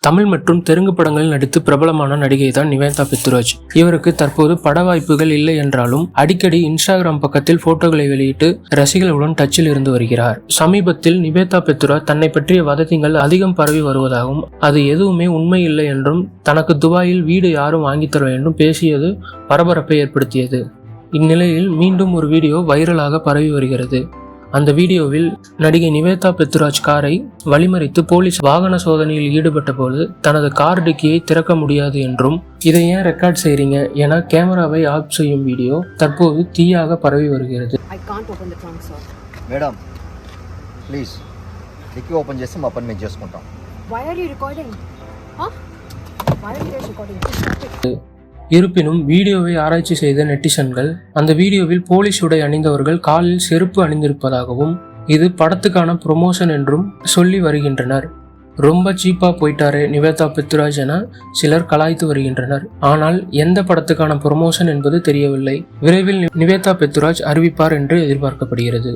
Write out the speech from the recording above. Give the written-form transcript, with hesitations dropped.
தமிழ் மற்றும் தெலுங்கு படங்களில் நடித்து பிரபலமான நடிகை தான் நிவேதா பெத்துராஜ். இவருக்கு தற்போது பட வாய்ப்புகள் இல்லை என்றாலும் அடிக்கடி இன்ஸ்டாகிராம் பக்கத்தில் போட்டோக்களை வெளியிட்டு ரசிகர்களுடன் டச்சில் இருந்து வருகிறார். சமீபத்தில் நிவேதா பெத்துராஜ் தன்னை பற்றிய வதந்திகள் அதிகம் பரவி வருவதாகவும் அது எதுவுமே உண்மை இல்லை என்றும் தனக்கு துபாயில் வீடு யாரும் வாங்கித்தர வேண்டும் பேசியது பரபரப்பை ஏற்படுத்தியது. இந்நிலையில் மீண்டும் ஒரு வீடியோ வைரலாக பரவி வருகிறது. அந்த வீடியோவில் நடிகை நிவேதா பெத்துராஜ் காரை வழிமறித்து போலீஸ் வாகன சோதனையில் ஈடுபட்ட போது தனது கார் டிக்கியை திறக்க முடியாது என்றும் இதை ஏன் ரெக்கார்ட் செய்றீங்க என கேமராவை ஆஃப் செய்யும் வீடியோ தற்போது தீயாக பரவி வருகிறது. மேடம் ப்ளீஸ் டிக்கி ஓபன் చేసి మా పని మేము చేసుకుంటాం. Why are you recording? Huh? Why are you recording? இருப்பினும் வீடியோவை ஆராய்ச்சி செய்த நெட்டிசன்கள் அந்த வீடியோவில் போலீஸ் உடை அணிந்தவர்கள் காலில் செருப்பு அணிந்திருப்பதாகவும் இது படத்துக்கான ப்ரொமோஷன் என்றும் சொல்லி வருகின்றனர். ரொம்ப சீப்பா போயிட்டாரே நிவேதா பெத்துராஜ் என சிலர் கலாய்த்து வருகின்றனர். ஆனால் எந்த படத்துக்கான ப்ரொமோஷன் என்பது தெரியவில்லை. விரைவில் நிவேதா பெத்துராஜ் அறிவிப்பார் என்று எதிர்பார்க்கப்படுகிறது.